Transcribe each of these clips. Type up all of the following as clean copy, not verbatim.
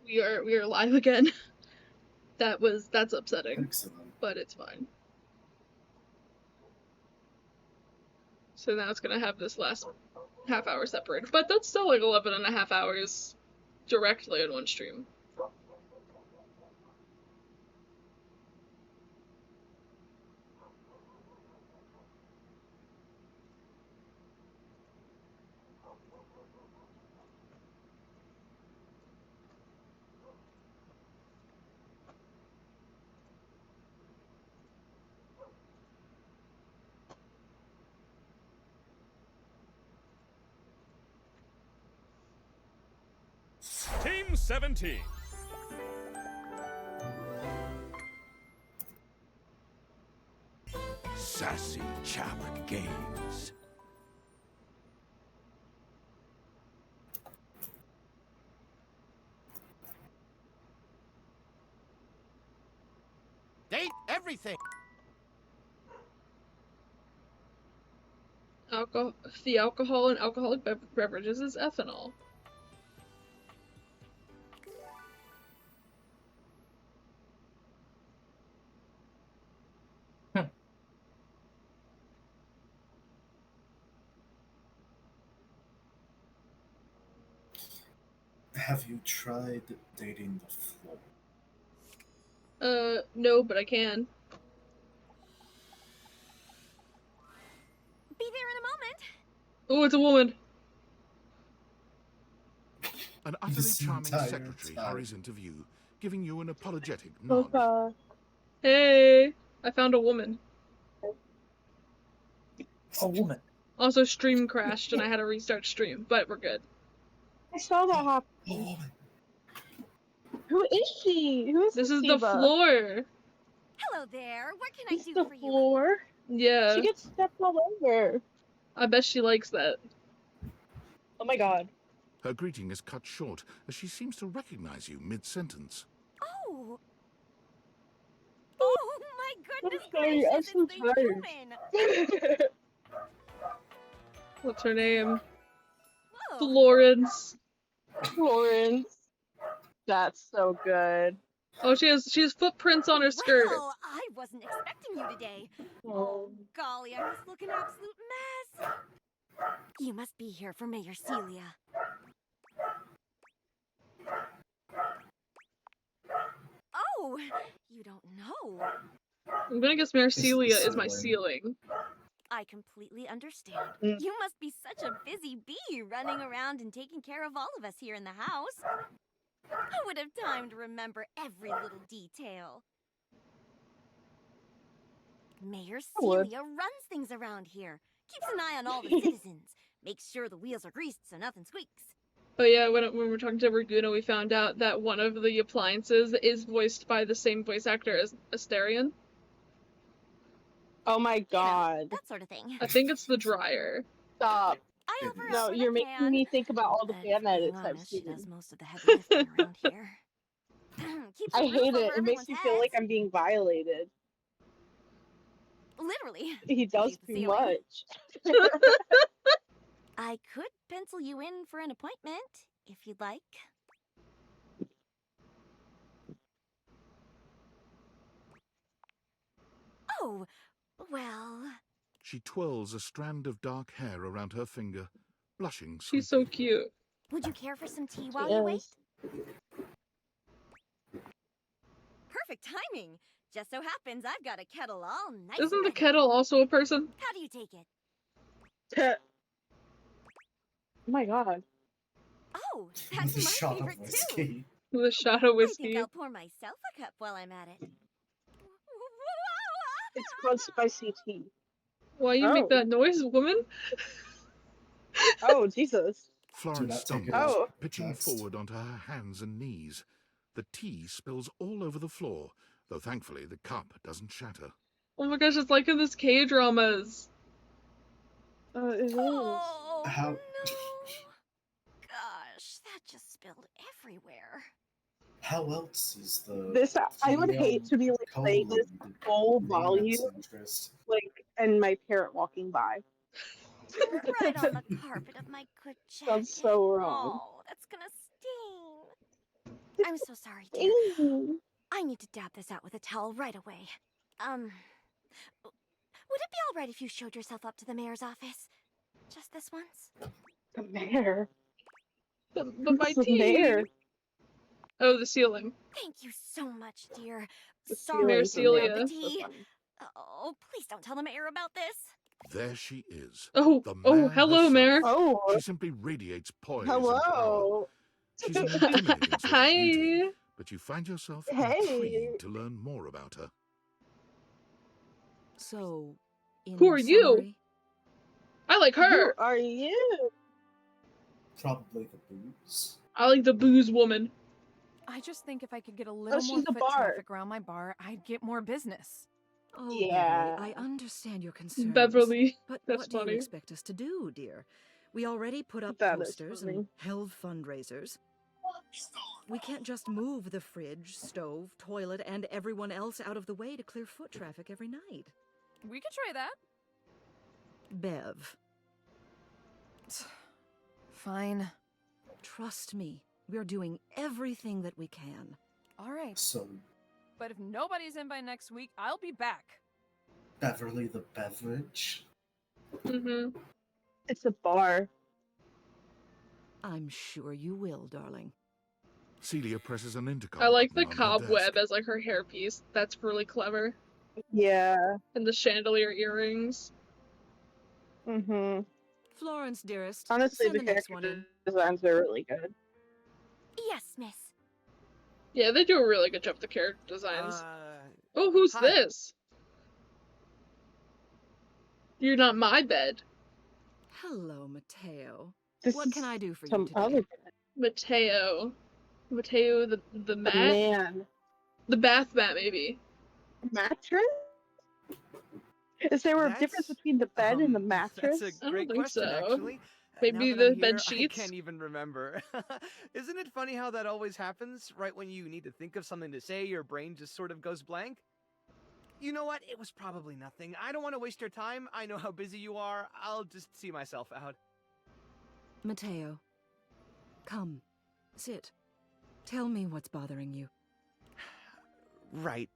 we are live again. That's upsetting, Excellent. but it's fine. So now it's gonna have this last half hour separated, but that's still like 11.5 hours directly in one stream. Team 17. Sassy Chap Games. Date everything. The alcohol in alcoholic beverages is ethanol. Have you tried dating the floor? No, but I can. Be there in a moment. Oh, it's a woman. An utterly This charming entire secretary time. hurries into view, giving you an apologetic nod. Okay. Hey, I found a woman. A woman. Also, stream crashed and I had to restart stream, but we're good. I saw that happen. Oh, Who is she? Who is This is the diva? floor. Hello there. What can I It's do the for you? floor. Yeah, She gets stepped all over. I bet she likes that. Oh my god. Her greeting is cut short as she seems to recognize you mid-sentence. Oh. Oh my goodness I'm sorry, I'm gracious, so it's the tired. human. What's her name? Whoa. Florence. Florence. That's so good. Oh, she has footprints on her skirt. Well, I wasn't expecting you today. Oh. Golly, I must look an absolute mess. You must be here for Mayor Celia. Oh, you don't know. I'm gonna guess Marcelia It's is my ceiling. ceiling. I completely understand. Mm. You must be such a busy bee running around and taking care of all of us here in the house. Who would have time to remember every little detail? Mayor I would. Celia runs things around here. Keeps an eye on all the citizens. Makes sure the wheels are greased so nothing squeaks. But yeah, when we were talking to Reguna, we found out that one of the appliances is voiced by the same voice actor as Asterion. Oh my You know, god. that sort of thing. I think it's the dryer. Stop. I offer No, up when you're I making can. me think about all the But fan being edits I've honest, she seen. does most of the heavy lifting around here. Keeps a I roof hate over it. It makes everyone's me feel like heads. I'm being violated. Literally. He does She's the too ceiling. much. I could pencil you in for an appointment, if you'd like. Oh, well... She twirls a strand of dark hair around her finger, blushing sweetly. She's so cute. Would you care for some tea She while you wait? is. Perfect timing. Just so happens I've got a kettle all nice Isn't and the ready. kettle also a person? How do you take it? Oh my god. Oh, that's The my shot of favorite too. whiskey. The shot of I think whiskey. I'll pour myself a cup while I'm at it. It's called spicy tea. Why you make Oh. that noise, woman? Oh, Jesus. Florence Do not take it stumbles, Oh. as pitching text. forward onto her hands and knees. The tea spills all over the floor, though thankfully the cup doesn't shatter. Oh my gosh, it's like in this K-dramas. It is. Oh, How- no. Gosh, that just spilled everywhere. How else is the This, I would hate to be like playing this full Roman's volume, interest? like, and my parent walking by. Right on the carpet of my good jacket. Sounds so wrong. Oh, that's gonna sting. I'm so sorry, dear. Ew. I need to dab this out with a towel right away. Would it be all right if you showed yourself up to the mayor's office? Just this once? The mayor. The my Who's the tea. mayor? Oh, the ceiling. Thank you so much, dear. The Sorry ceiling's to the mayor. Celia. the That's so tea. funny. Oh, please don't tell the mayor about this. There she is. Oh, The oh, mayor hello, herself. Mayor. Oh, She simply radiates poise and power. hello. She's an intimidating sort of beauty, Hi. but you find yourself Hey. intrigued to learn more about her. So, in Who are you? summary, I like Who her. are you? Probably the booze. I like the booze woman. I just think if I could get a little more she's a foot bar. traffic around my bar, I'd get more business. oh, Yeah. Beverly, I understand your concerns. Beverly. But That's what do funny. you expect us to do, dear? We already put up That is posters funny. and held fundraisers. We can't just move the fridge, stove, toilet, and everyone else out of the way to clear foot traffic every night. We could try that. Bev, Fine. trust me. We're doing everything that we can. All right. So, But if nobody's in by next week, I'll be back. Beverly the beverage? Mm-hmm. It's a bar. I'm sure you will, darling. Celia presses an intercom. I like the button on her cobweb desk. as like her hairpiece. That's really clever. Yeah. And the chandelier earrings. Mm-hmm. Florence, dearest, Honestly, send the the next character one in. designs are really good. Yes, miss. Yeah, they do a really good job with the character designs. Oh, who's hi. this? You're not my bed. Hello, Mateo. This What is can I do for you some today? other Mateo. Mateo the mat? man. The bath mat, maybe. Mattress? Is there a difference That's- between the bed and the That's mattress? a I don't great think question, so. actually. Maybe Now that I'm the bed here, sheets? I can't even remember. Isn't it funny how that always happens? Right when you need to think of something to say, your brain just sort of goes blank? You know what? It was probably nothing. I don't want to waste your time. I know how busy you are. I'll just see myself out. Mateo, come, sit. Tell me what's bothering you. Right.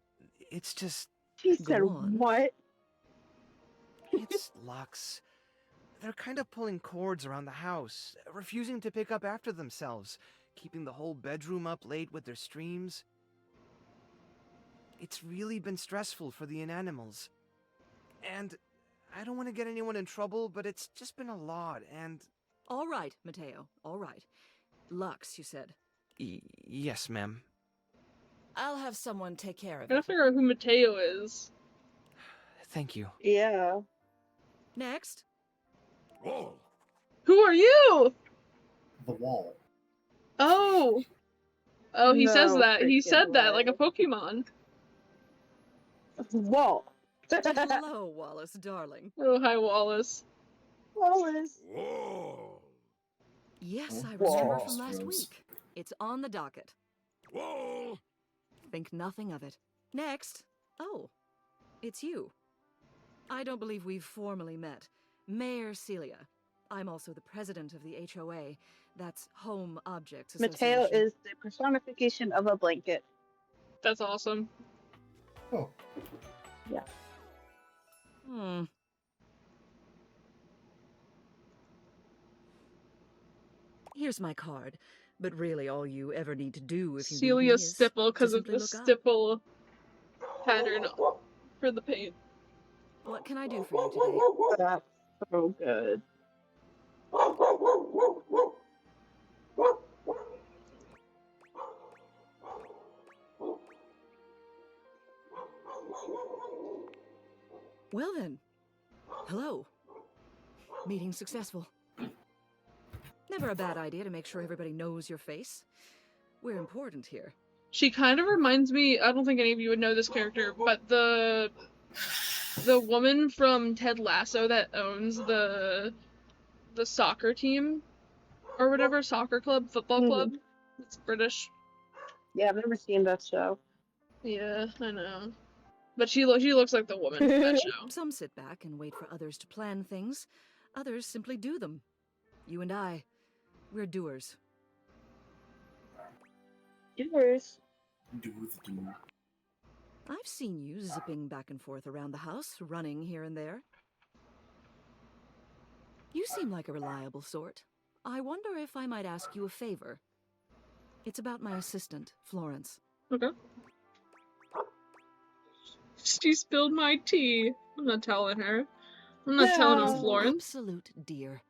It's just... She Go said, on. what? It's Lux. They're kind of pulling cords around the house, refusing to pick up after themselves, keeping the whole bedroom up late with their streams. It's really been stressful for the inanimals. And I don't want to get anyone in trouble, but it's just been a lot, and... All right, Mateo, all right. Lux, you said. Yes, ma'am. I'll have someone take care I of gotta it. figure out who Mateo is. Thank you. Yeah. Next. Whoa! Who are you? The wall. Oh. Oh, he says No that. He freaking said that like a way. Pokemon. Whoa. Hello, Wallace, darling. Oh, hi, Wallace. Wallace. Whoa! Yes, I Whoa. remember from last Rose. week. It's on the docket. Whoa! Think nothing of it. Next. Oh, it's you. I don't believe we've formally met. Mayor Celia. I'm also the president of the HOA. That's Home Objects Mateo Association. is the personification of a blanket. That's awesome. Oh, Hmm. Here's my card. But really, all you ever need to do if you need me Celia is stipple to because of simply the look up. stipple pattern for the paint. What can I do for you today? That's so good. Well then. Hello. Meeting successful. Never a bad idea to make sure everybody knows your face. We're important here. She kind of reminds me, I don't think any of you would know this character, but the woman from Ted Lasso that owns the soccer team or whatever, soccer club, football club. It's British. Yeah, I've never seen that show. Yeah, I know. But she looks like the woman from that show. Some sit back and wait for others to plan things. Others simply do them. You and I, we're doers. Yours. Do the do. I've seen you zipping back and forth around the house, running here and there. You seem like a reliable sort. I wonder if I might ask you a favor. It's about my assistant, Florence. Okay. She spilled my tea. I'm not telling her. I'm not telling No. on She's an Florence. absolute dear.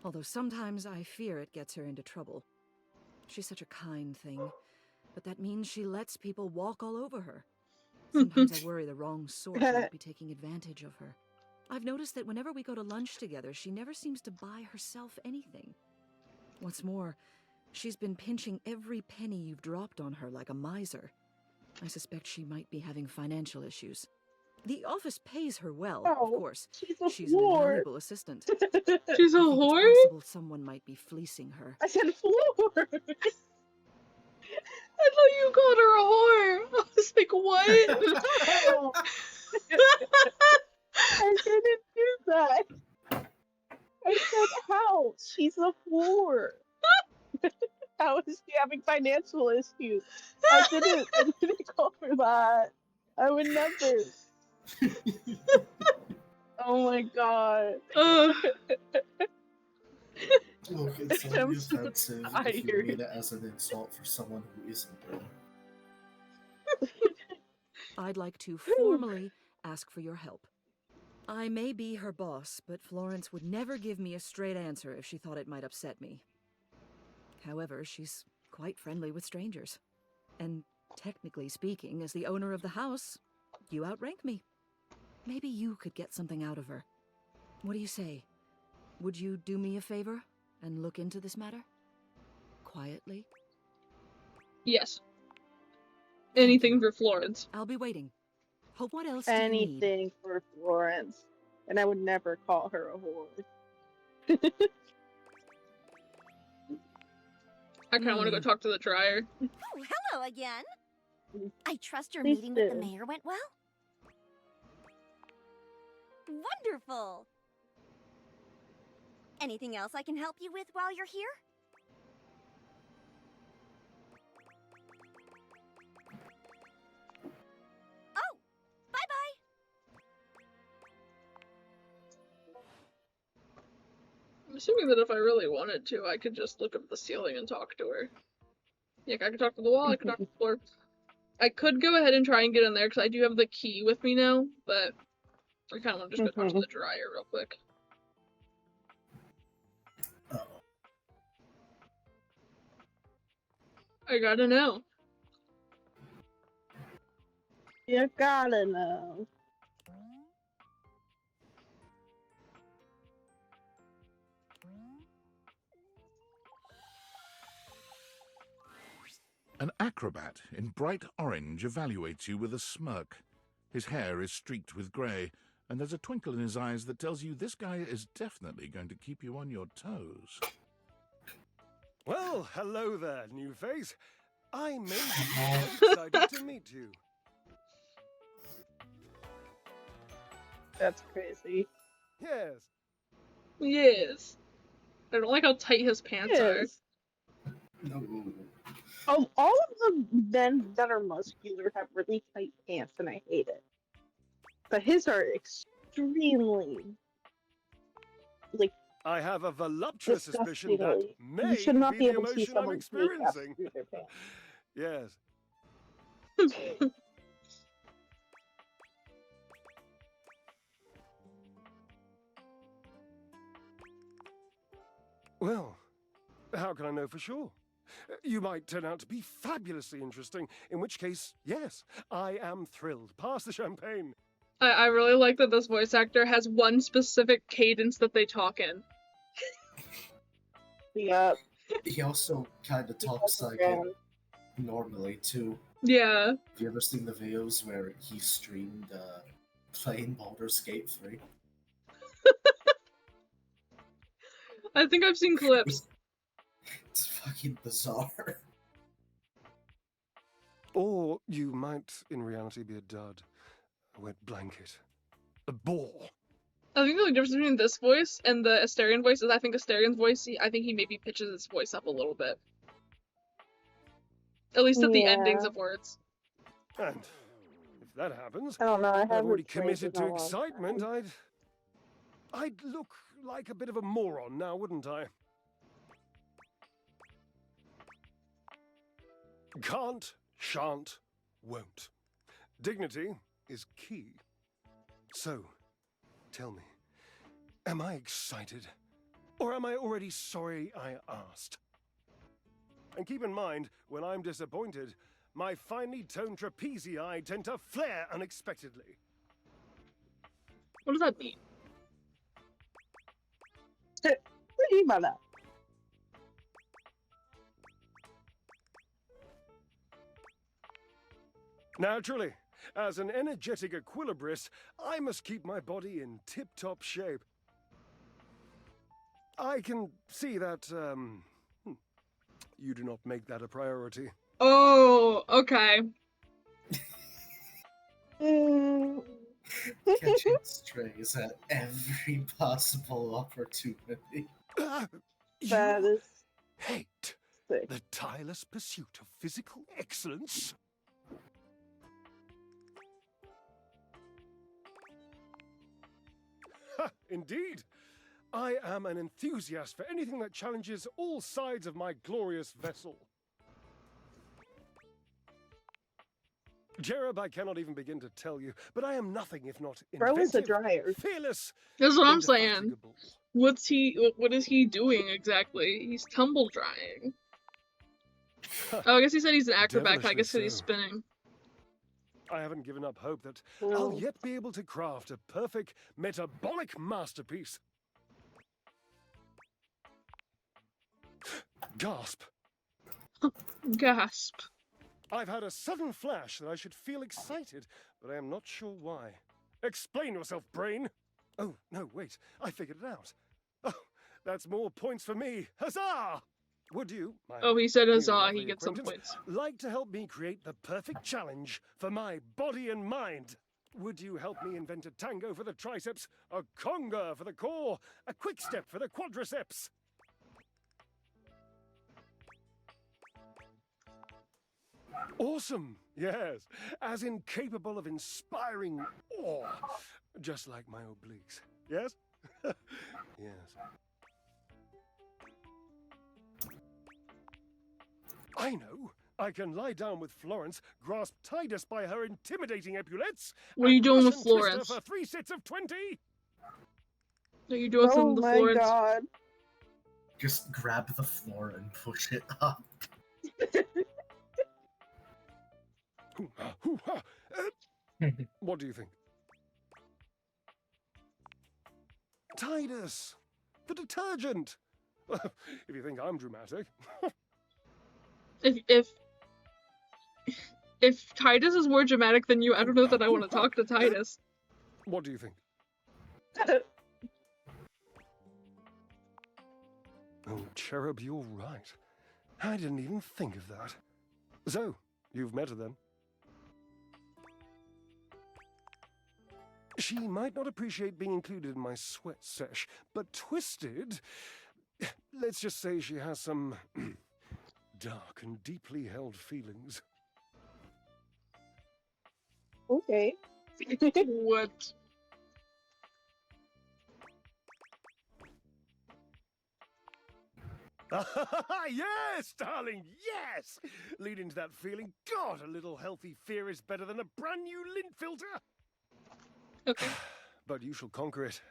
Although sometimes I fear it gets her into trouble. She's such a kind thing, but that means she lets people walk all over her. Sometimes I worry the wrong sort might be taking advantage of her. I've noticed that whenever we go to lunch together, she never seems to buy herself anything. What's more, she's been pinching every penny you've dropped on her like a miser. I suspect she might be having financial issues. The office pays her well, of Oh, course. she's a She's an whore. invaluable assistant. She's a I think whore? it's possible someone might be fleecing her. I said floor. I thought you called her a whore. I was like, what? No. I didn't do that. I said how? She's a whore. How is she having financial issues? I didn't call her that. I would never. Oh my god. Look, it's I'm only so offensive if you tired. mean it as an insult for someone who isn't there. I'd like to formally ask for your help. I may be her boss, but Florence would never give me a straight answer if she thought it might upset me. However, she's quite friendly with strangers. And technically speaking, as the owner of the house, you outrank me. Maybe you could get something out of her. What do you say? Would you do me a favor and look into this matter? Quietly? Yes. Anything for Florence. I'll be waiting. Hope what else do you need? Anything for Florence. And I would never call her a whore. I kind of want to go talk to the dryer. Oh, hello again. I trust your Please meeting with the do. mayor went well? Wonderful. Anything else I can help you with while you're here? Oh, bye-bye. I'm assuming that if I really wanted to, I could just look up the ceiling and talk to her. Yeah, I could talk to the wall, I could talk to the floor. I could go ahead and try and get in there, because I do have the key with me now, but I kind of want to just go talk to the dryer real quick. Oh. I gotta know. You gotta know. An acrobat in bright orange evaluates you with a smirk. His hair is streaked with grey, and there's a twinkle in his eyes that tells you this guy is definitely going to keep you on your toes. Well, hello there, new face. I may be excited to meet you. That's crazy. Yes. Yes. I don't like how tight his pants are. Yes. No. All of the men that are muscular have really tight pants, and I hate it. But his are extremely, like, I have a voluptuous suspicion that disgustingly. may You should not be be the able to see emotion I'm someone's kneecaps experiencing. through their pants. Yes. Well, how can I know for sure? You might turn out to be fabulously interesting, in which case, yes, I am thrilled. Pass the champagne. I really like that this voice actor has one specific cadence that they talk in. Yeah. He also kind of talks like it normally, too. Yeah. Have you ever seen the videos where he streamed playing Baldur's Gate 3? I think I've seen clips. It's fucking bizarre. Or you might, in reality, be a dud, a wet blanket, a bore. I think the only difference between this voice and the Asterion voice is I think Asterian's voice, I think he maybe pitches his voice up a little bit. At least at the endings Yeah. of words. And if that happens, I don't know. I I've haven't already played committed in a to long excitement. time. I'd look like a bit of a moron now, wouldn't I? Can't, shan't, won't. Dignity is key. So, tell me, am I excited? Or am I already sorry I asked? And keep in mind, when I'm disappointed, my finely toned trapezii tend to flare unexpectedly. What does that mean? What do you mean by that? Naturally, as an energetic equilibrist, I must keep my body in tip-top shape. I can see that, you do not make that a priority. Oh, okay. Mm, Catching strays at every possible opportunity. that You is hate sick. the tireless pursuit of physical excellence? Ha, indeed. I am an enthusiast for anything that challenges all sides of my glorious vessel. Jerub, I cannot even begin to tell you, but I am nothing if not Bro is a inventive, dryer. fearless, That's what I'm saying. indefatigable. What is he doing exactly? He's tumble drying. Oh, I guess he said he's an acrobat, but I Devilishly guess 'cause he's so. spinning. I haven't given up hope that No. I'll yet be able to craft a perfect metabolic masterpiece. Gasp! Gasp. I've had a sudden flash that I should feel excited, but I am not sure why. Explain yourself, brain! Oh, no, wait, I figured it out. Oh, that's more points for me. Huzzah! Would you, my Oh, he said new huzzah, lovely he gets some acquaintance, points. like to help me create the perfect challenge for my body and mind? Would you help me invent a tango for the triceps, a conga for the core, a quick step for the quadriceps? Awesome, yes, as incapable of inspiring awe, just like my obliques, yes? Yes. I know. I can lie down with Florence, grasp Titus by her intimidating epaulettes. What are you and doing with Russian twist her Florence? for 3 sets of 20. What are you doing Oh with the my Florence? god. Just grab the floor and push it up. Hoo-ha, hoo-ha. What do you think? Titus, the detergent. If you think I'm dramatic. If Titus is more dramatic than you, I don't know that I want to talk to Titus. What do you think? Oh, Cherub, you're right. I didn't even think of that. So, you've met her then? She might not appreciate being included in my sweat sesh, but Twisted... Let's just say she has some dark and deeply held feelings. Okay. What? Yes, darling, yes! Lead into that feeling. God, a little healthy fear is better than a brand new lint filter. Okay. But you shall conquer it,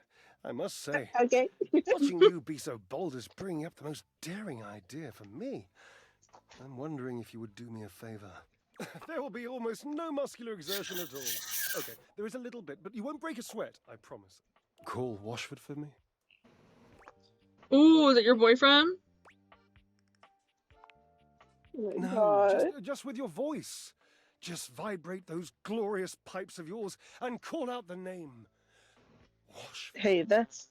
I must say. Okay. Watching you be so bold is bringing up the most daring idea for me. I'm wondering if you would do me a favor. There will be almost no muscular exertion at all. Okay, there is a little bit, but you won't break a sweat, I promise. Call Washford for me. Ooh, is that your boyfriend? Oh my No, god. just with your voice. Just vibrate those glorious pipes of yours and call out the name. Washford. Hey, that's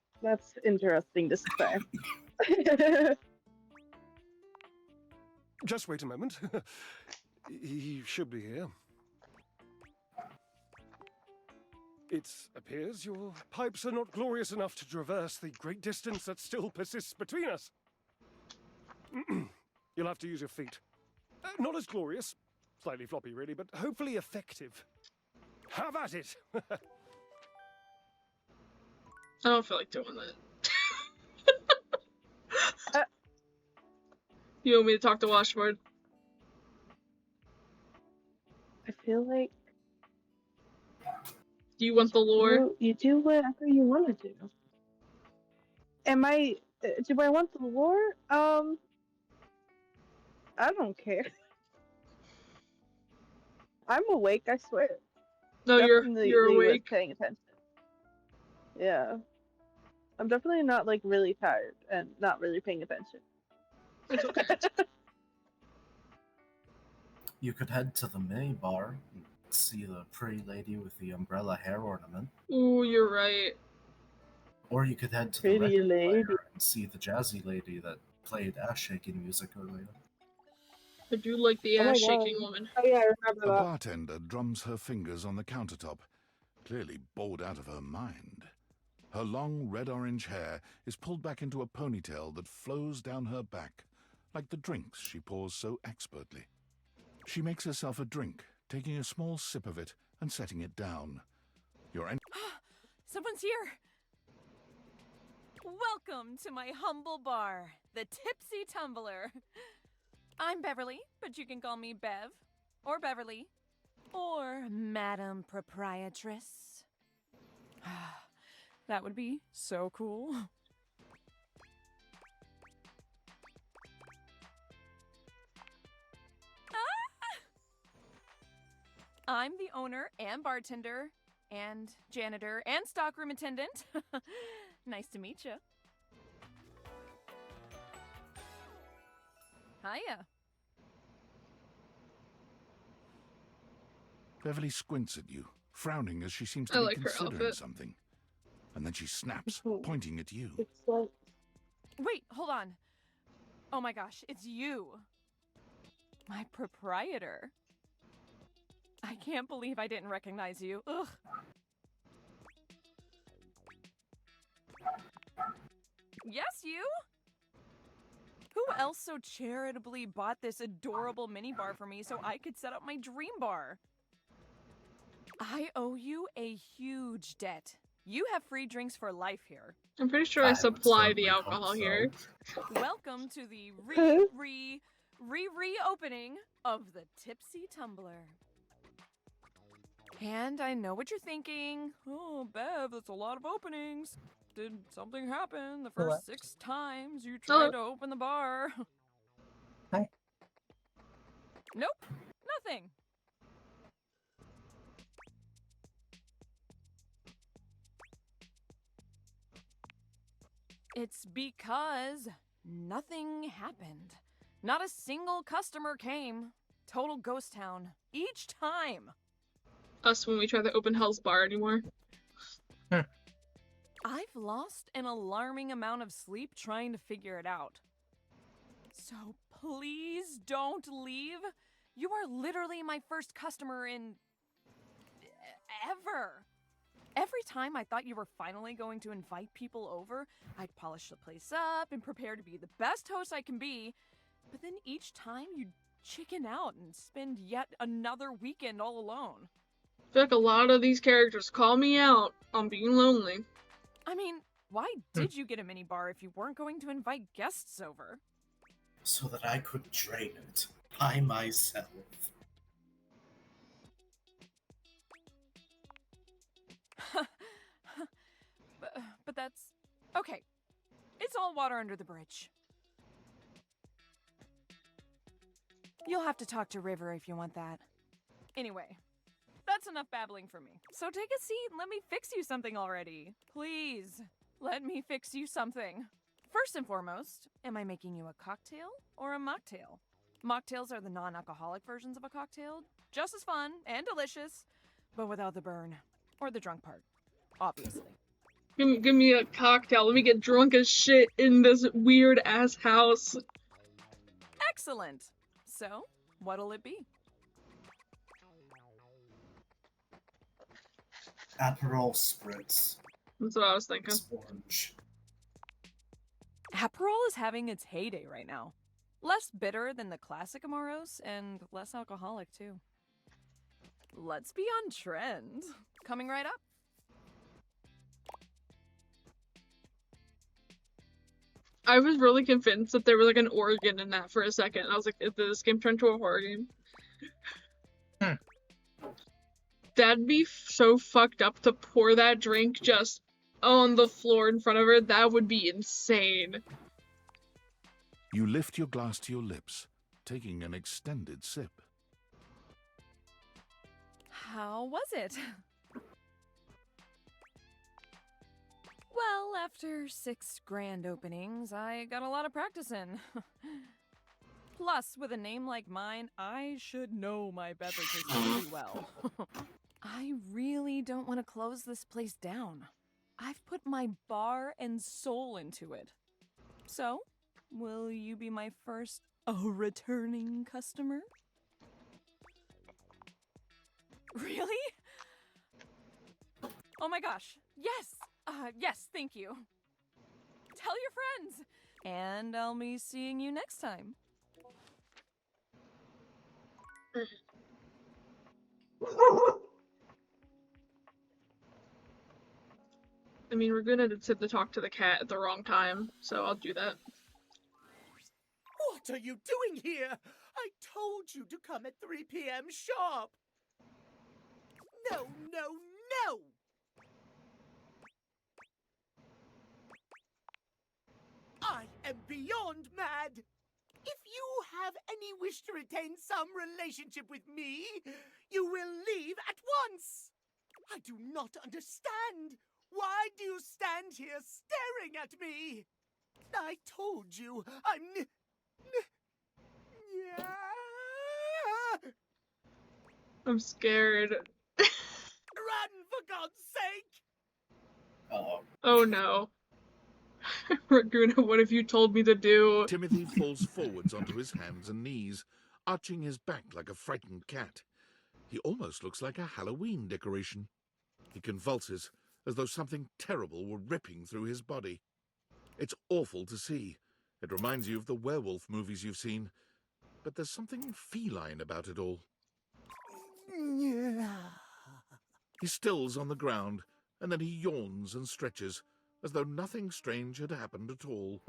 interesting to say. Just wait a moment. He should be here. It appears your pipes are not glorious enough to traverse the great distance that still persists between us. You'll have to use your feet. Not as glorious, slightly floppy really, but hopefully effective. Have at it! I don't feel like doing that. You want me to talk to Washboard? I feel like Do you want the lore? you do whatever you want to do. Do I want the lore? I don't care. I'm awake, I swear. No, you're Definitely was awake. paying attention. Yeah. I'm definitely not like really tired and not really paying attention. It's okay. You could head to the mini bar and see the pretty lady with the umbrella hair ornament. Ooh, you're right. Or you could head to Pretty the record lady. player and see the jazzy lady that played ass-shaking music earlier. I do like the Oh my ass-shaking God. woman. Oh yeah, I remember A that. bartender drums her fingers on the countertop, clearly bored out of her mind. Her long red-orange hair is pulled back into a ponytail that flows down her back, like the drinks she pours so expertly. She makes herself a drink, taking a small sip of it and setting it down. Someone's here. Welcome to my humble bar, the Tipsy Tumbler. I'm Beverly, but you can call me Bev, or Beverly, or Madam Proprietress. That would be so cool. I'm the owner and bartender and janitor and stockroom attendant. Nice to meet you. Hiya. Beverly squints at you, frowning as she seems I to be like her considering outfit. something. And then she snaps, Mhm. pointing at you. It's like Wait, hold on. Oh my gosh, it's you. My proprietor. I can't believe I didn't recognize you. Ugh. Yes, you? Who else so charitably bought this adorable mini bar for me so I could set up my dream bar? I owe you a huge debt. You have free drinks for life here. I'm pretty sure I would supply the certainly hope alcohol so. here. Welcome to the reopening of the Tipsy Tumbler. And I know what you're thinking. Oh, Bev, that's a lot of openings. Did something happen the first What? 6 times you tried to open the bar? Hi. Nope, nothing. It's because nothing happened. Not a single customer came. Total ghost town. Each time. Us when we try to open Hell's Bar anymore. I've lost an alarming amount of sleep trying to figure it out. So please don't leave. You are literally my first customer in... ever. Every time I thought you were finally going to invite people over, I'd polish the place up and prepare to be the best host I can be. But then each time you'd chicken out and spend yet another weekend all alone. I feel like a lot of these characters call me out on being lonely. I mean, why did you get a mini bar if you weren't going to invite guests over? So that I could drain it by myself. But that's... okay. It's all water under the bridge. You'll have to talk to River if you want that. Anyway, that's enough babbling for me. So take a seat and let me fix you something already. Please, let me fix you something. First and foremost, am I making you a cocktail or a mocktail? Mocktails are the non-alcoholic versions of a cocktail. Just as fun and delicious, but without the burn. Or the drunk part, obviously. Give me a cocktail. Let me get drunk as shit in this weird ass house. Excellent! So, what'll it be? Aperol Spritz. That's what I was thinking. It's orange. Aperol is having its heyday right now. Less bitter than the classic Amoros, and less alcoholic, too. Let's be on trend. Coming right up. I was really convinced that there was like an organ in that for a second. I was like, did this game turn into a horror game? That'd be so fucked up to pour that drink just on the floor in front of her. That would be insane. You lift your glass to your lips, taking an extended sip. How was it? Well, after 6 grand openings, I got a lot of practice in. Plus, with a name like mine, I should know my beverages pretty well. I really don't want to close this place down. I've put my bar and soul into it. So, will you be my first returning customer? Really? Oh my gosh, yes! Yes, thank you. Tell your friends! And I'll be seeing you next time. I mean, we're gonna tip to talk to the cat at the wrong time, so I'll do that. What are you doing here? I told you to come at 3 p.m. sharp. No, no, no! I am beyond mad. If you have any wish to retain some relationship with me, you will leave at once. I do not understand. Why do you stand here staring at me? I told you, I'm... I'm scared. Run, for God's sake! Oh no. Raguna, what have you told me to do? Timothy falls forwards onto his hands and knees, arching his back like a frightened cat. He almost looks like a Halloween decoration. He convulses, as though something terrible were ripping through his body. It's awful to see. It reminds you of the werewolf movies you've seen. But there's something feline about it all. He stills on the ground, and then he yawns and stretches, as though nothing strange had happened at all.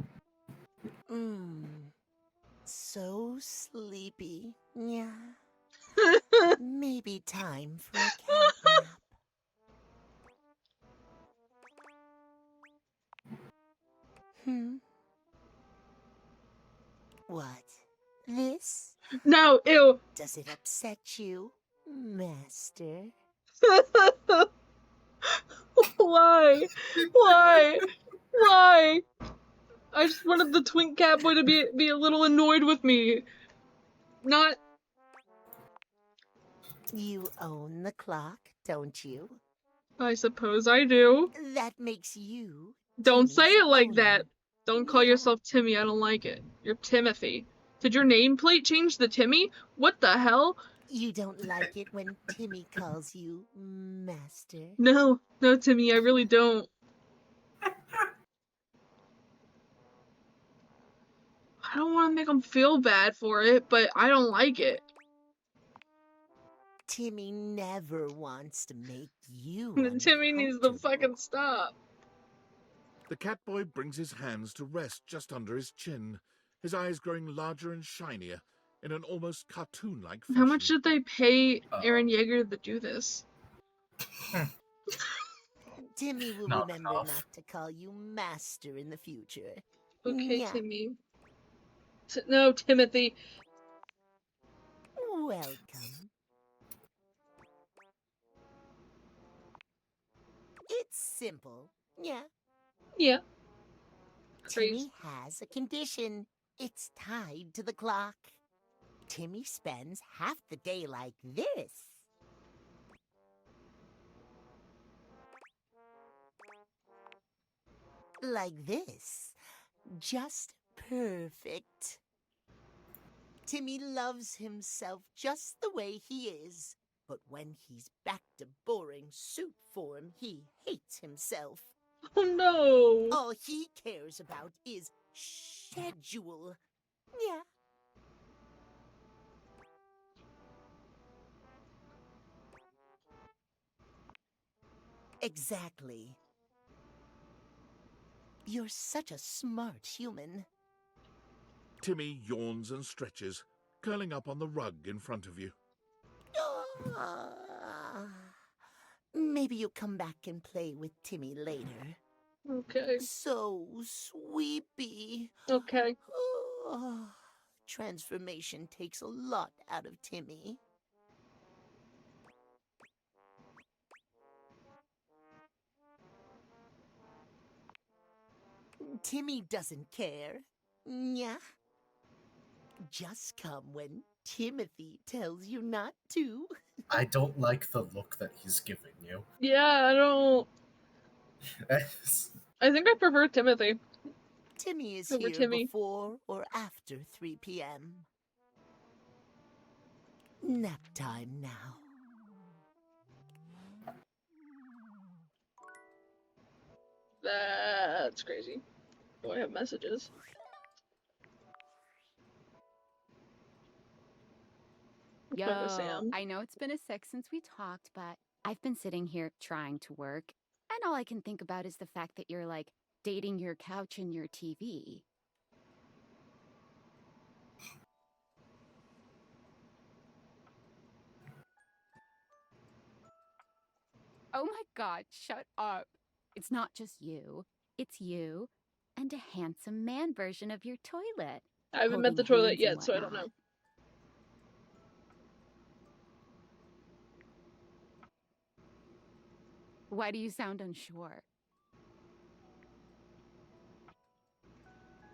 So sleepy. Yeah. Maybe time for a cat nap. What? This? No, ew. Does it upset you, Master? Why? Why? Why? I just wanted the twink cat boy to be a little annoyed with me. Not... You own the clock, don't you? I suppose I do. That makes you... Don't say Timmy's it like owner. that. Don't call yourself Timmy, I don't like it. You're Timothy. Did your nameplate change to Timmy? What the hell? You don't like it when Timmy calls you Master? No, Timmy, I really don't. I don't want to make him feel bad for it, but I don't like it. Timmy never wants to make you Timmy needs to fucking stop. The cat boy brings his hands to rest just under his chin, his eyes growing larger and shinier in an almost cartoon-like fashion. How much did they pay Aaron Yeager to do this? Timmy will Not remember enough. not to call you Master in the future. Okay, Yeah. Timmy. No, Timothy. Welcome. It's simple. Yeah. Yeah. Timmy has a condition. It's tied to the clock. Timmy spends half the day like this. Like this. Just perfect. Timmy loves himself just the way he is. But when he's back to boring suit form, he hates himself. Oh no. All he cares about is schedule. Yeah, Exactly. You're such a smart human. Timmy yawns and stretches, curling up on the rug in front of you. Ah, maybe you'll come back and play with Timmy later. Okay. So sweepy. Okay. Ah, transformation takes a lot out of Timmy. Timmy doesn't care. Yeah. Just come when Timothy tells you not to. I don't like the look that he's giving you. Yeah, I don't. I think I prefer Timothy. Timmy is Over here Timmy. before or after 3 p.m. Nap time now. That's crazy. Oh, I have messages. Let's go to Yo, Sam. I know it's been a sec since we talked, but I've been sitting here trying to work, and all I can think about is the fact that you're like dating your couch and your TV. Oh my god, shut up. It's not just you, it's you and a handsome man version of your toilet. I haven't met the holding toilet hands yet, and so I don't know. whatnot. Why do you sound unsure?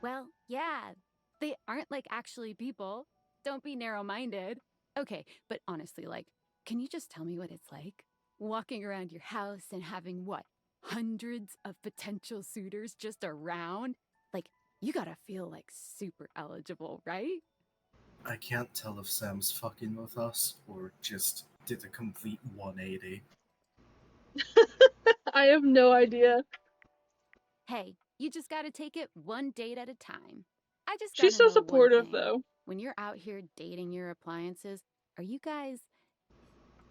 Well, yeah, they aren't like actually people. Don't be narrow-minded. Okay, but honestly, like, can you just tell me what it's like? Walking around your house and having what? Hundreds of potential suitors just around? Like, you gotta feel like super eligible, right? I can't tell if Sam's fucking with us or just did a complete 180. I have no idea. Hey, you just gotta take it one date at a time. I just She's gotta so know one supportive, thing. though. When you're out here dating your appliances, are you guys,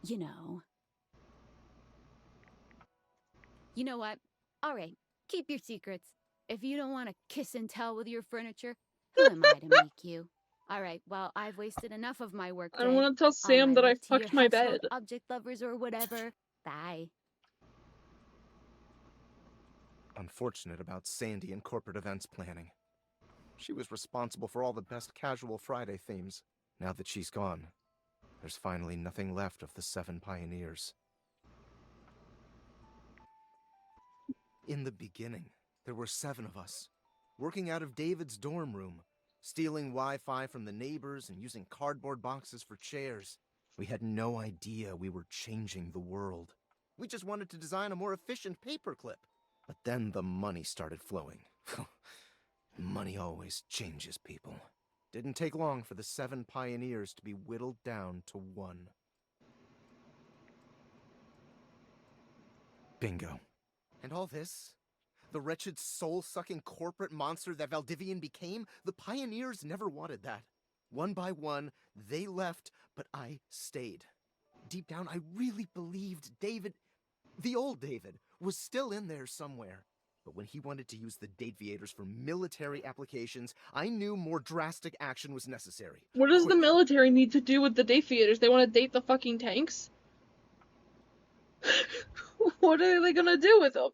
you know? You know what? All right, keep your secrets. If you don't want to kiss and tell with your furniture, who am I to make you? All right, well, I've wasted enough of my work I don't day. want to tell All Sam my that I love to your fucked my household bed. object lovers or whatever. Bye. Unfortunate about Sandy and corporate events planning. She was responsible for all the best casual Friday themes. Now that she's gone, there's finally nothing left of the 7 pioneers. In the beginning, there were 7 of us, working out of David's dorm room, stealing Wi-Fi from the neighbors and using cardboard boxes for chairs. We had no idea we were changing the world. We just wanted to design a more efficient paperclip. But then the money started flowing. Money always changes people. Didn't take long for the 7 pioneers to be whittled down to 1. Bingo. And all this? The wretched soul-sucking corporate monster that Valdivian became? The pioneers never wanted that. One by one, they left, but I stayed. Deep down, I really believed David, the old David, was still in there somewhere. But when he wanted to use the Dateviators for military applications, I knew more drastic action was necessary. What does the Quickly. military need to do with the date theaters? They want to date the fucking tanks? What are they gonna do with them?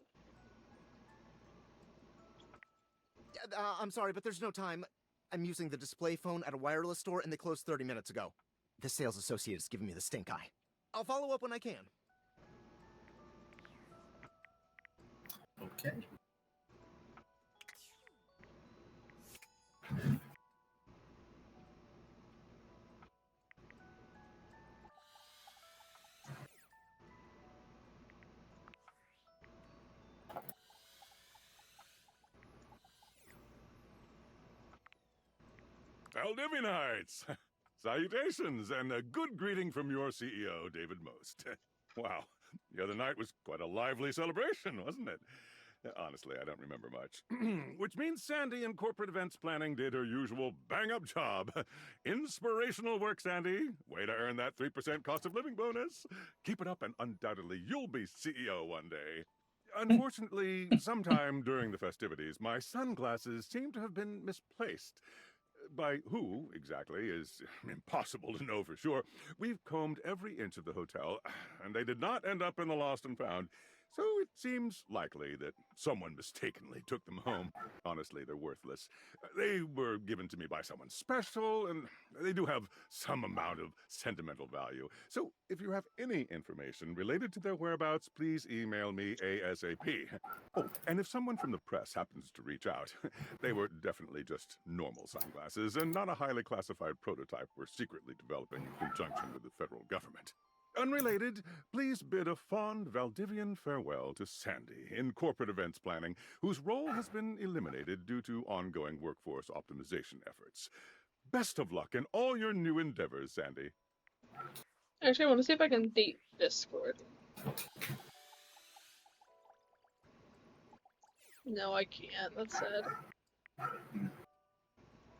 I'm sorry, but there's no time. I'm using the display phone at a wireless store, and they closed 30 minutes ago. The sales associate is giving me the stink eye. I'll follow up when I can. Okay. Valdivianites! Salutations, and a good greeting from your CEO, David Most. Wow, the other night was quite a lively celebration, wasn't it? Honestly, I don't remember much. Which means Sandy in corporate events planning did her usual bang-up job. Inspirational work, Sandy. Way to earn that 3% cost of living bonus. Keep it up and undoubtedly you'll be CEO one day. Unfortunately, sometime during the festivities, my sunglasses seem to have been misplaced. By who, exactly, is impossible to know for sure. We've combed every inch of the hotel, and they did not end up in the lost and found. So it seems likely that someone mistakenly took them home. Honestly, they're worthless. They were given to me by someone special, and they do have some amount of sentimental value. So if you have any information related to their whereabouts, please email me ASAP. Oh, and if someone from the press happens to reach out, they were definitely just normal sunglasses and not a highly classified prototype we're secretly developing in conjunction with the federal government. Unrelated, please bid a fond Valdivian farewell to Sandy in corporate events planning, whose role has been eliminated due to ongoing workforce optimization efforts. Best of luck in all your new endeavors, Sandy. Actually, I want to see if I can date Discord. No, I can't. That's sad.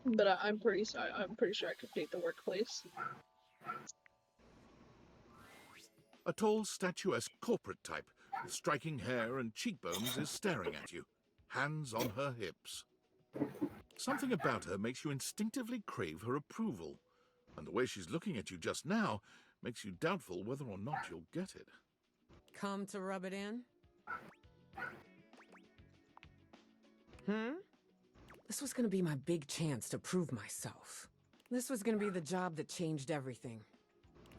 But I'm pretty sure I could date the workplace. A tall, statuesque corporate type with striking hair and cheekbones is staring at you, hands on her hips. Something about her makes you instinctively crave her approval, and the way she's looking at you just now makes you doubtful whether or not you'll get it. Come to rub it in? This was gonna be my big chance to prove myself. This was gonna be the job that changed everything.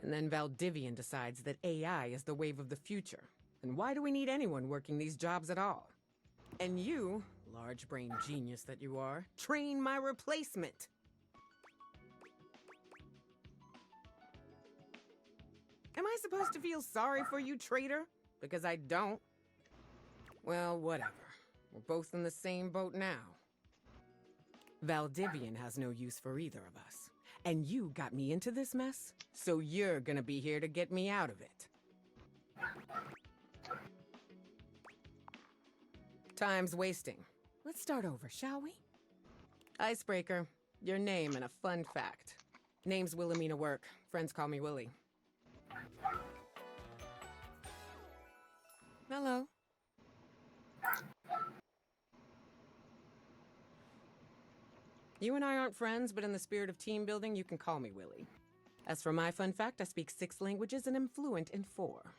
And then Valdivian decides that AI is the wave of the future. And why do we need anyone working these jobs at all? And you, large brain genius that you are, train my replacement. Am I supposed to feel sorry for you, traitor? Because I don't. Well, whatever. We're both in the same boat now. Valdivian has no use for either of us. And you got me into this mess, so you're gonna be here to get me out of it. Time's wasting. Let's start over, shall we? Icebreaker, your name and a fun fact. Name's Wilhelmina Work. Friends call me Willy. Hello. You and I aren't friends, but in the spirit of team building, you can call me Willy. As for my fun fact, I speak 6 languages and am fluent in 4.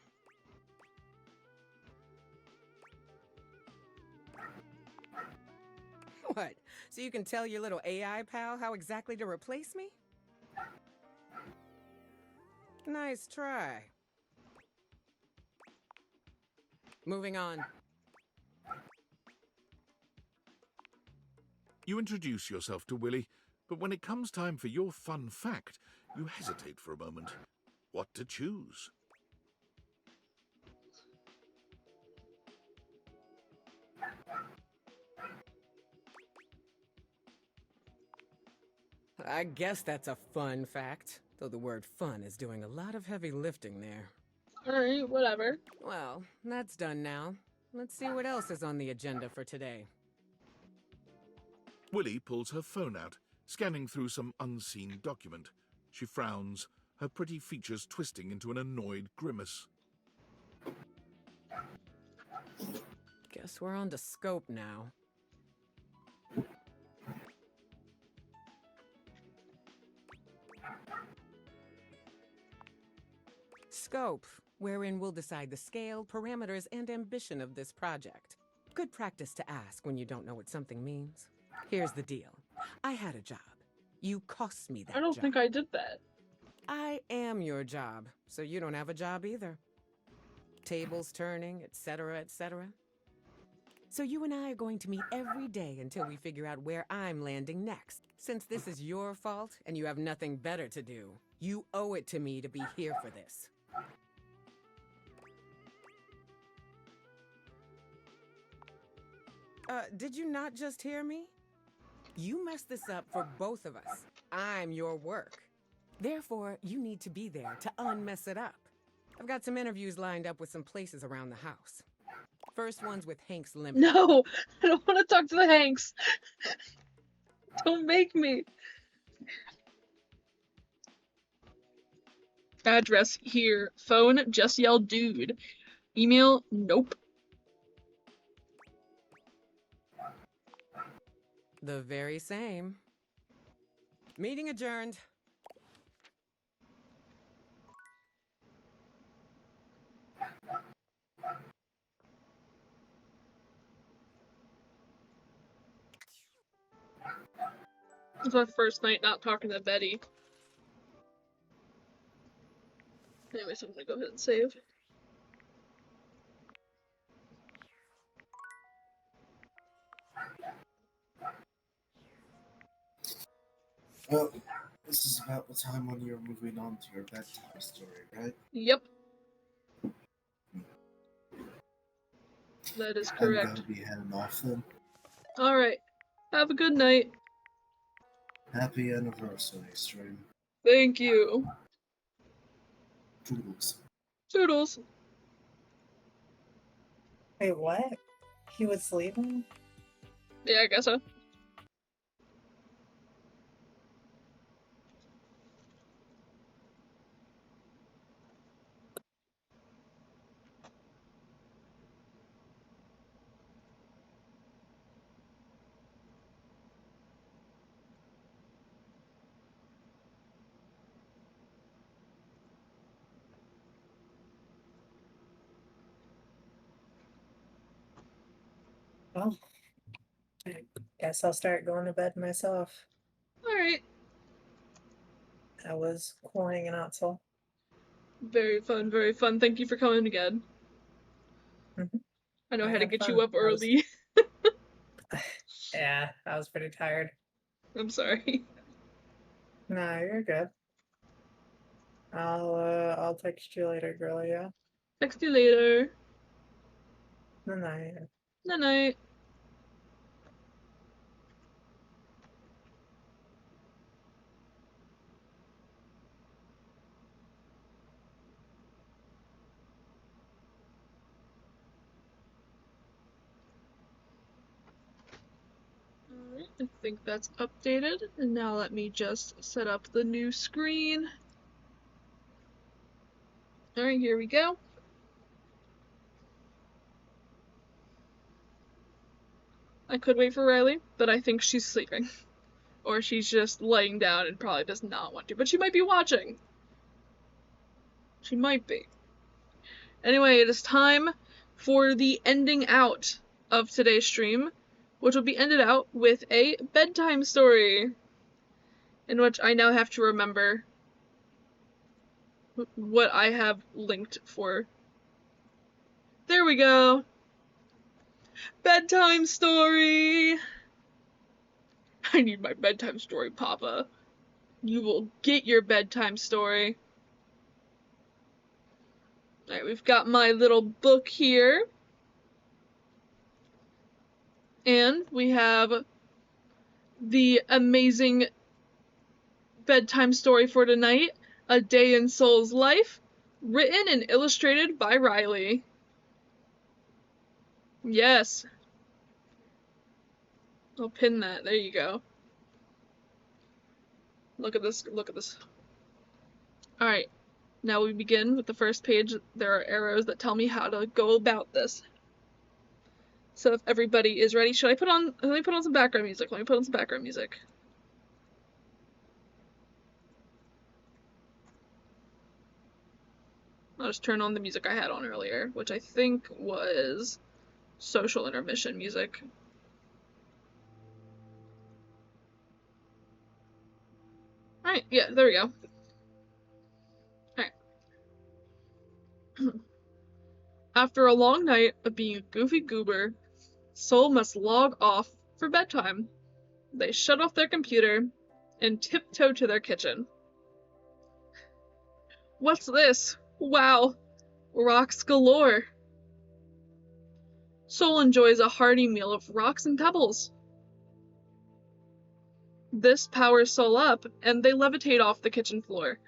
What? So you can tell your little AI pal how exactly to replace me? Nice try. Moving on. You introduce yourself to Willy, but when it comes time for your fun fact, you hesitate for a moment. What to choose? I guess that's a fun fact, though the word fun is doing a lot of heavy lifting there. Alright, whatever. Well, that's done now. Let's see what else is on the agenda for today. Willy pulls her phone out, scanning through some unseen document. She frowns, her pretty features twisting into an annoyed grimace. Guess we're on to scope now. Scope, wherein we'll decide the scale, parameters, and ambition of this project. Good practice to ask when you don't know what something means. Here's the deal. I had a job. You cost me that job. I don't think I did that. I am your job, so you don't have a job either. Tables turning, etc., etc. So you and I are going to meet every day until we figure out where I'm landing next. Since this is your fault and you have nothing better to do, you owe it to me to be here for this. Did you not just hear me? You messed this up for both of us. I'm your work. Therefore, you need to be there to unmess it up. I've got some interviews lined up with some places around the house. First one's with Hank's limit. No, I don't want to talk to the Hanks. Don't make me. Address here. Phone, just yell dude. Email, nope. The very same. Meeting adjourned. It's my first night not talking to Betty. Anyway, so I'm gonna go ahead and save. Well, this is about the time when you're moving on to your bedtime story, right? Yep. That is correct. I'm gonna be heading off then. Alright. Have a good night. Happy anniversary, stream. Thank you. Toodles. Toodles. Wait, what? He was sleeping? Yeah, I guess so. Well, I guess I'll start going to bed myself. Alright. That was cool hanging out, so. Very fun, very fun. Thank you for coming again. I know I had to had get fun. you up I was- early. Yeah, I was pretty tired. I'm sorry. No, you're good. I'll text you later, girl, yeah? Text you later. Good night. Night night. Alright, I think that's updated. And now let me just set up the new screen. Alright, here we go. I could wait for Riley, but I think she's sleeping. Or she's just laying down and probably does not want to. But she might be watching. She might be. Anyway, it is time for the ending out of today's stream, which will be ended out with a bedtime story, in which I now have to remember what I have linked for. There we go. Bedtime story. I need my bedtime story, Papa. You will get your bedtime story. Alright, we've got my little book here. And we have the amazing bedtime story for tonight, A Day in Soul's Life, written and illustrated by Riley. Yes. I'll pin that. There you go. Look at this. Look at this. Alright. Now we begin with the first page. There are arrows that tell me how to go about this. So if everybody is ready, let me put on some background music. I'll just turn on the music I had on earlier, which I think was social intermission music. Alright, yeah, there we go. Alright. After a long night of being a goofy goober, Soul must log off for bedtime. They shut off their computer and tiptoe to their kitchen. What's this? Wow, rocks galore. Soul enjoys a hearty meal of rocks and pebbles. This powers Soul up, and they levitate off the kitchen floor.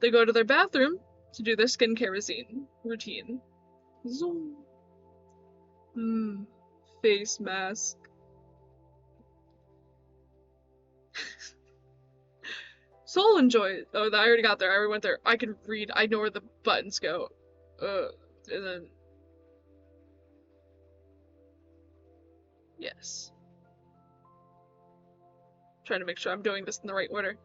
They go to their bathroom to do their skincare routine. Zoom. Face mask. Soul enjoy. Oh, I already got there. I already went there. I can read. I know where the buttons go. And then. Yes. Trying to make sure I'm doing this in the right order.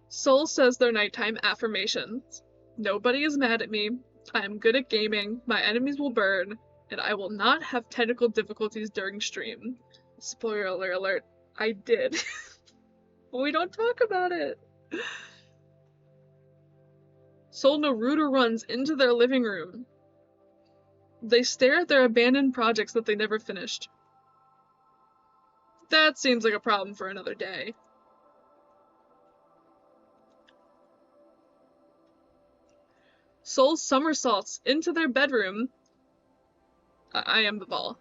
Soul says their nighttime affirmations. Nobody is mad at me. I am good at gaming. My enemies will burn. And I will not have technical difficulties during stream. Spoiler alert. I did. But we don't talk about it. Soul Naruto runs into their living room. They stare at their abandoned projects that they never finished. That seems like a problem for another day. Soul somersaults into their bedroom. I am the ball.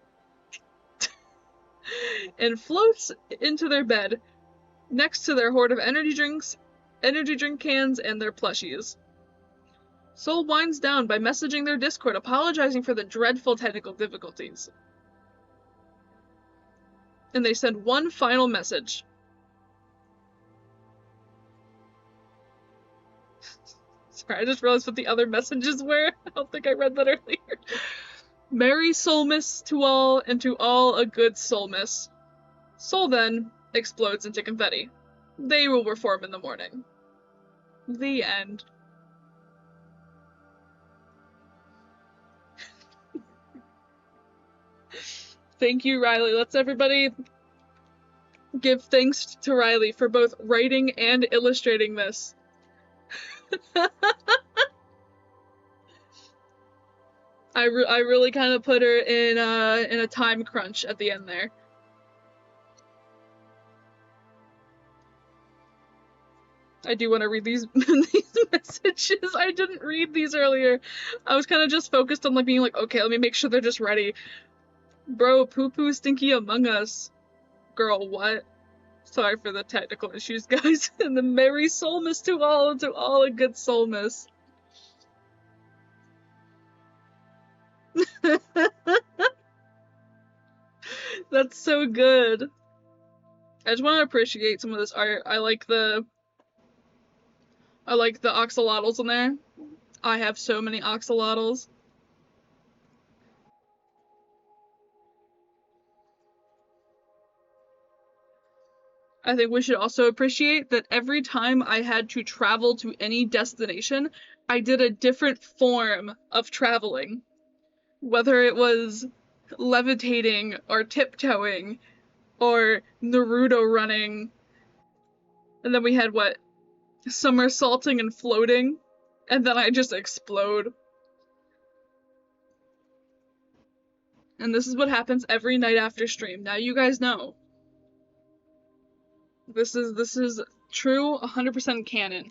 And floats into their bed next to their hoard of energy drink cans, and their plushies. Soul winds down by messaging their Discord, apologizing for the dreadful technical difficulties. And they send one final message. Sorry, I just realized what the other messages were. I don't think I read that earlier. Merry Soulmas to all, and to all a good Soulmas. Soul then explodes into confetti. They will reform in the morning. The end. Thank you, Riley. Let's everybody give thanks to Riley for both writing and illustrating this. I really kind of put her in a time crunch at the end there. I do want to read these messages. I didn't read these earlier. I was kind of just focused on like being like, okay, let me make sure they're just ready. Bro, poo-poo stinky among us. Girl, what? Sorry for the technical issues, guys. And the Merry Soulmas to all a good Soulmas. That's so good. I just want to appreciate some of this art. I like the axolotls in there. I have so many axolotls. I think we should also appreciate that every time I had to travel to any destination, I did a different form of traveling. Whether it was levitating or tiptoeing or Naruto running. And then we had what? Somersaulting and floating. And then I just explode. And this is what happens every night after stream. Now you guys know. This is true, 100% canon.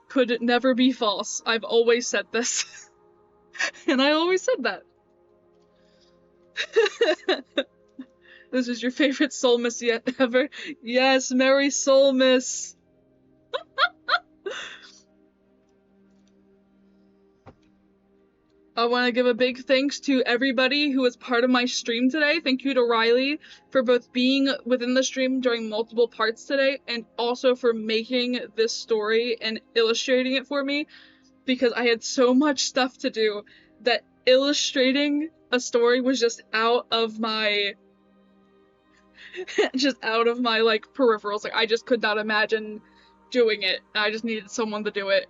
Could never be false. I've always said this. And I always said that. This is your favorite Soulmas yet ever? Yes, Merry Soulmas! I want to give a big thanks to everybody who was part of my stream today. Thank you to Riley for both being within the stream during multiple parts today and also for making this story and illustrating it for me, because I had so much stuff to do that illustrating a story was just out of my like peripherals. Like I just could not imagine doing it. I just needed someone to do it.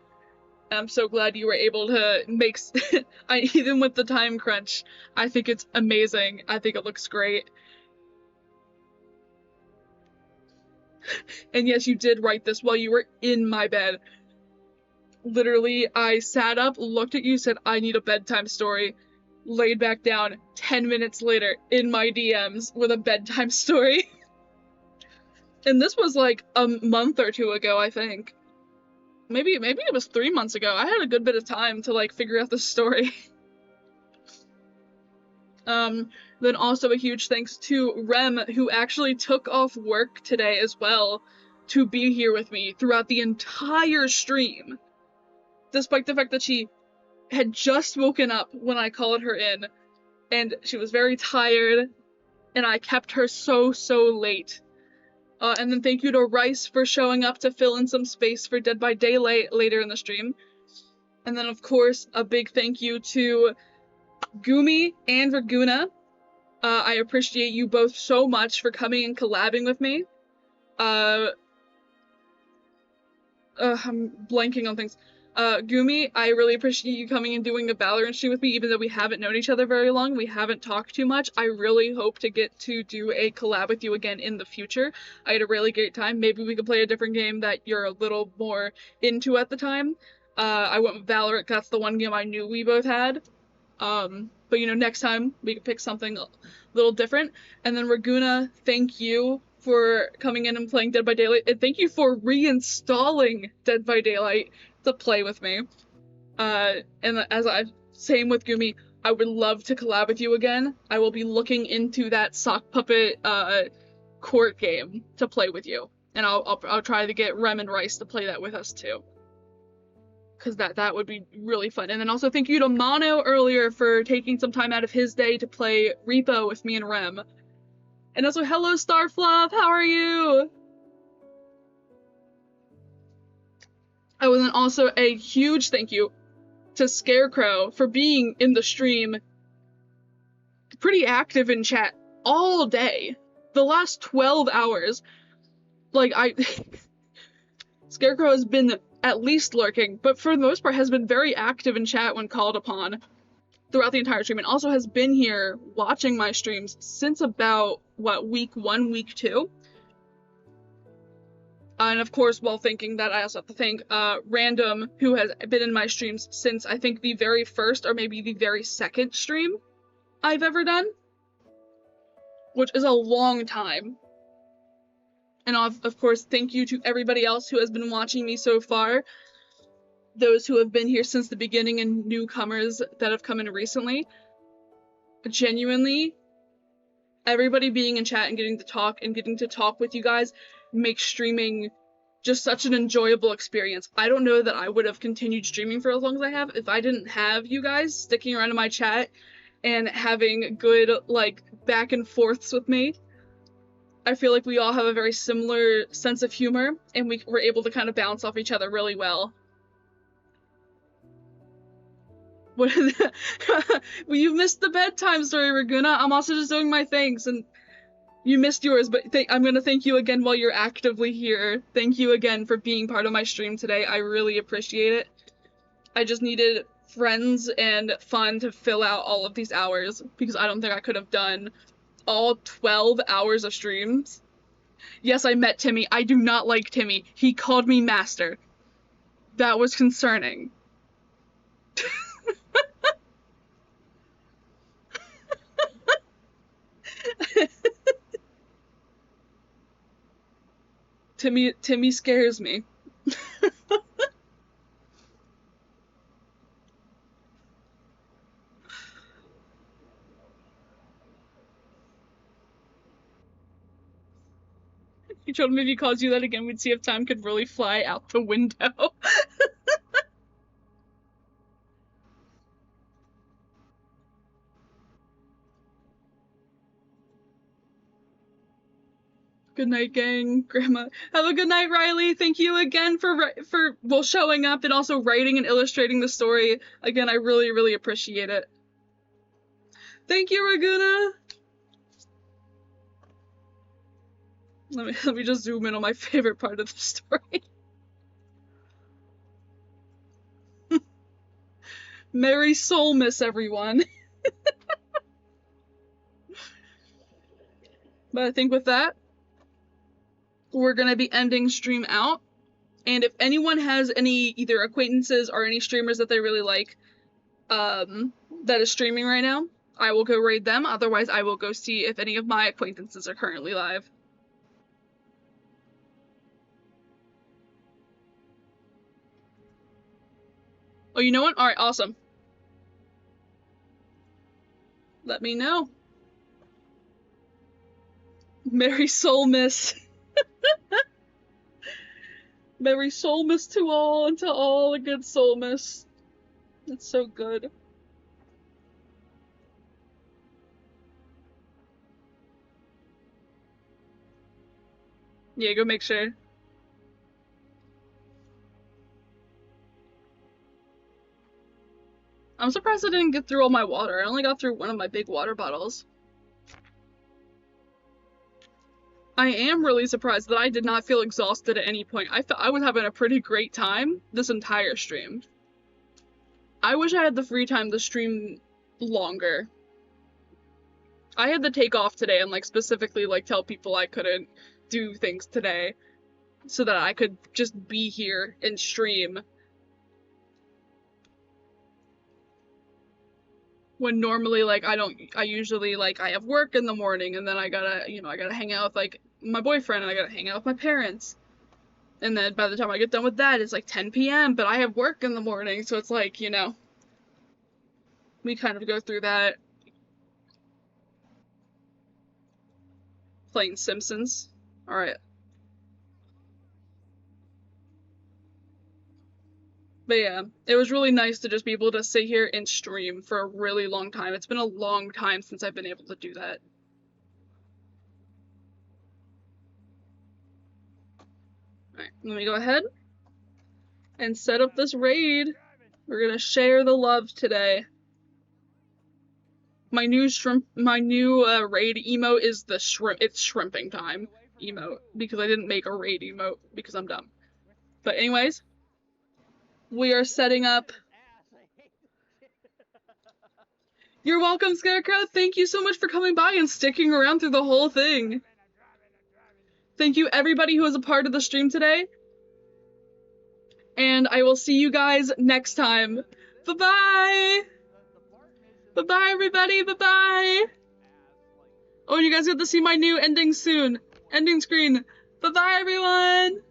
And I'm so glad you were able to make even with the time crunch, I think it's amazing. I think it looks great. And yes, you did write this while you were in my bed. Literally, I sat up, looked at you, said, I need a bedtime story, laid back down, 10 minutes later, in my DMs with a bedtime story. And this was like a month or two ago, I think. Maybe it was 3 months ago. I had a good bit of time to like figure out the story. Then also a huge thanks to Rem, who actually took off work today as well to be here with me throughout the entire stream. despite the fact that she had just woken up when I called her in, and she was very tired, and I kept her so late. And then thank you to Rice for showing up to fill in some space for Dead by Daylight later in the stream. And then, of course, a big thank you to Gumi and Raguna. I appreciate you both so much for coming and collabing with me. I'm blanking on things. Gumi, I really appreciate you coming and doing the Valorant stream with me, even though we haven't known each other very long. We haven't talked too much. I really hope to get to do a collab with you again in the future. I had a really great time. Maybe we could play a different game that you're a little more into at the time. I went with Valorant, that's the one game I knew we both had. But you know, next time we could pick something a little different. And then Raguna, thank you for coming in and playing Dead by Daylight, and thank you for reinstalling Dead by Daylight to play with me. And same with Gumi, I would love to collab with you again. I will be looking into that sock puppet court game to play with you, and I'll try to get Rem and Rice to play that with us too, because that would be really fun. And then also thank you to Mono earlier for taking some time out of his day to play Repo with me and Rem. And also, hello Starfluff, how are you? Oh, and then also a huge thank you to Scarecrow for being in the stream, pretty active in chat all day. The last 12 hours. Like, Scarecrow has been at least lurking, but for the most part has been very active in chat when called upon throughout the entire stream, and also has been here watching my streams since about, what, week 1, week 2? And of course, while thinking that, I also have to thank Random, who has been in my streams since, I think, the very first or maybe the very second stream I've ever done, which is a long time. And of course, thank you to everybody else who has been watching me so far, those who have been here since the beginning and newcomers that have come in recently. Genuinely, everybody being in chat and getting to talk with you guys makes streaming just such an enjoyable experience. I don't know that I would have continued streaming for as long as I have if I didn't have you guys sticking around in my chat and having good, like, back and forths with me. I feel like we all have a very similar sense of humor, and we were able to kind of bounce off each other really well. What is that? Well, you missed the bedtime story, Raguna. I'm also just doing my thanks, and you missed yours, but I'm gonna thank you again while you're actively here. Thank you again for being part of my stream today. I really appreciate it. I just needed friends and fun to fill out all of these hours, because I don't think I could have done all 12 hours of streams. Yes, I met Timmy. I do not like Timmy. He called me master. That was concerning. Timmy scares me. He told me if he calls you that again, we'd see if time could really fly out the window. Good night, gang. Grandma. Have a good night, Riley. Thank you again for showing up and also writing and illustrating the story. Again, I really, really appreciate it. Thank you, Raguna. Let me just zoom in on my favorite part of the story. Merry Soulmas, everyone. But I think with that, we're gonna be ending stream out. And if anyone has any either acquaintances or any streamers that they really like, that is streaming right now, I will go raid them. Otherwise, I will go see if any of my acquaintances are currently live. Oh, you know what? Alright, awesome. Let me know. Merry Soulmas. Merry Soulmas to all, and to all a good Soulmas. It's so good. Yeah, go make sure. I'm surprised I didn't get through all my water. I only got through one of my big water bottles. I am really surprised that I did not feel exhausted at any point. I was having a pretty great time this entire stream. I wish I had the free time to stream longer. I had to take off today and like specifically like tell people I couldn't do things today so that I could just be here and stream. When normally like I usually like I have work in the morning and then I gotta, you know, I gotta hang out with like my boyfriend and I gotta hang out with my parents. And then by the time I get done with that, it's like 10 p.m. But I have work in the morning, so it's like, you know, we kind of go through that. Playing Simpsons. Alright. But yeah, it was really nice to just be able to sit here and stream for a really long time. It's been a long time since I've been able to do that. Alright, let me go ahead and set up this raid. We're gonna share the love today. My new raid emote is the shrimp. It's shrimping time emote because I didn't make a raid emote because I'm dumb. But anyways, we are setting up. You're welcome, Scarecrow. Thank you so much for coming by and sticking around through the whole thing. Thank you everybody who was a part of the stream today. And I will see you guys next time. Bye-bye! Bye-bye, everybody! Bye-bye! Oh, you guys get to see my new ending soon. Ending screen. Bye-bye, everyone!